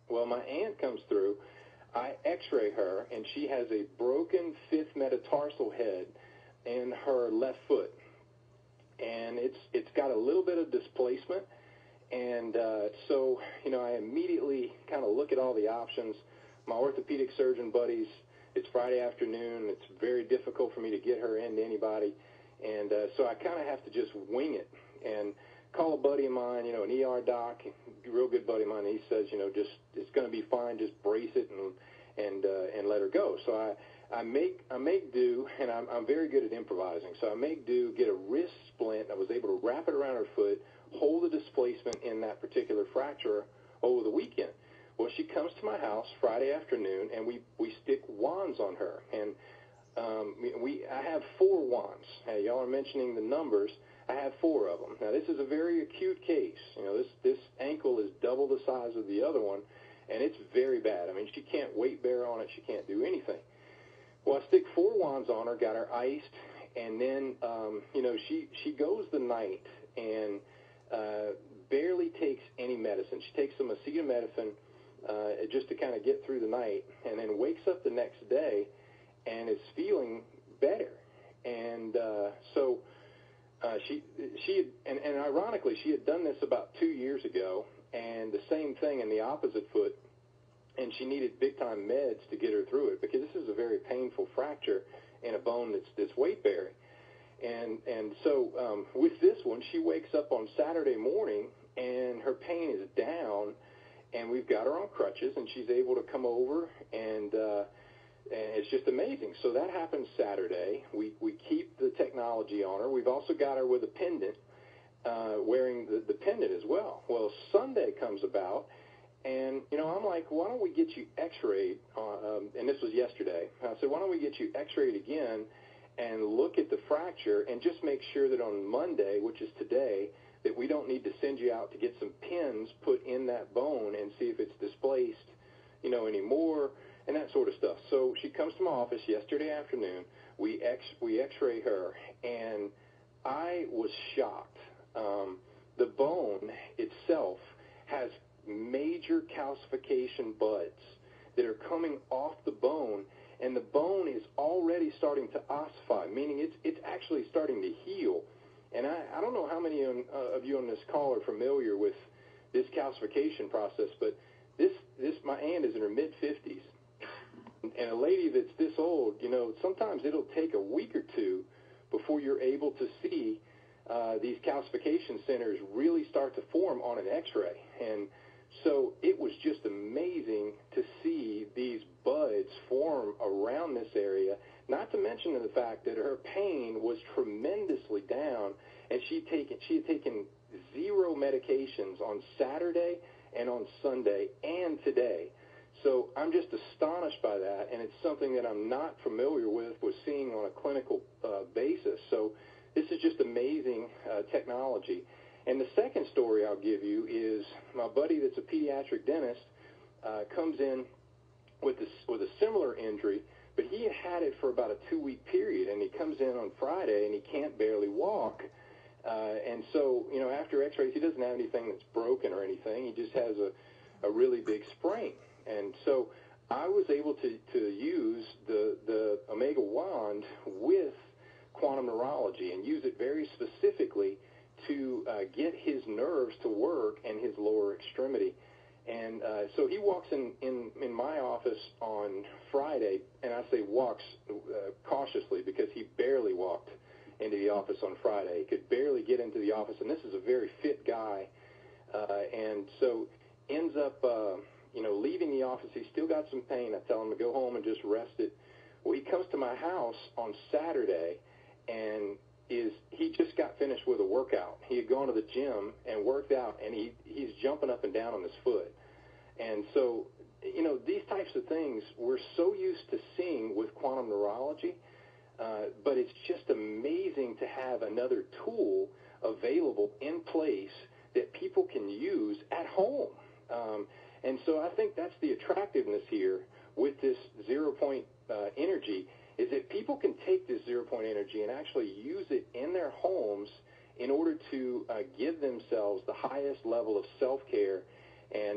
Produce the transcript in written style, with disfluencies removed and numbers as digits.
Well, my aunt comes through. I x-ray her, and she has a broken fifth metatarsal head in her left foot. And it's got a little bit of displacement. And so, I immediately kind of look at all the options. My orthopedic surgeon buddies, it's Friday afternoon. It's very difficult for me to get her into anybody. And so I kind of have to just wing it and call a buddy of mine, an ER doc, a real good buddy of mine. He says, just it's going to be fine. Just brace it and let her go. So I make do, and I'm very good at improvising. So I make do, get a wrist splint. I was able to wrap it around her foot, hold the displacement in that particular fracture over the weekend. Well, she comes to my house Friday afternoon, and we stick wands on her. And I have 4 wands. Hey, y'all are mentioning the numbers. I have 4 of them. Now, this is a very acute case. This ankle is double the size of the other one, and it's very bad. I mean, she can't weight bear on it. She can't do anything. Well, I stick 4 wands on her, got her iced, and then, she goes the night and barely takes any medicine. She takes some acetaminophen just to kind of get through the night, and then wakes up the next day and is feeling better. And so she had, and ironically, she had done this about 2 years ago, and the same thing in the opposite foot, and she needed big-time meds to get her through it, because this is a very painful fracture in a bone that's weight-bearing. And so with this one, she wakes up on Saturday morning, and her pain is down, and we've got her on crutches, and she's able to come over, and it's just amazing. So that happens Saturday. We keep the technology on her. We've also got her with a pendant, wearing the pendant as well. Well, Sunday comes about, and, I'm like, why don't we get you x-rayed? And this was yesterday. I said, why don't we get you x-rayed again and look at the fracture and just make sure that on Monday, which is today, that we don't need to send you out to get some pins put in that bone and see if it's displaced, anymore, and that sort of stuff. So she comes to my office yesterday afternoon. We x-ray her, and I was shocked. The bone itself has major calcification buds that are coming off the bone, and the bone is already starting to ossify, meaning it's actually starting to heal. And I don't know how many of you on this call are familiar with this calcification process, but this my aunt is in her mid-50s, and a lady that's this old, sometimes it'll take a week or two before you're able to see these calcification centers really start to form on an x-ray. And so it was just amazing to see these buds form around this area, not to mention the fact that her pain was tremendously down, and she had taken 0 medications on Saturday and on Sunday and today. So I'm just astonished by that, and it's something that I'm not familiar with seeing on a clinical basis. So this is just amazing technology. And the second story I'll give you is my buddy that's a pediatric dentist comes in with a similar injury, but he had it for about a 2-week period, and he comes in on Friday, and he can't barely walk. And so, after x-rays, he doesn't have anything that's broken or anything. He just has a really big sprain. And so I was able to use the Omega Wand with quantum neurology and use it very specifically to get his nerves to work and his lower extremity. And so he walks in my office on Friday, and I say walks cautiously because he barely walked into the office on Friday. He could barely get into the office, and this is a very fit guy. And so ends up, leaving the office. He's still got some pain. I tell him to go home and just rest it. Well, he comes to my house on Saturday, and he just got finished with a workout. He had gone to the gym and worked out, and he's jumping up and down on his foot. And so, these types of things we're so used to seeing with quantum neurology, but it's just amazing to have another tool available in place that people can use at home. And so I think that's the attractiveness here with this zero-point energy, is that people can take this zero-point energy and actually use it in their homes in order to give themselves the highest level of self-care and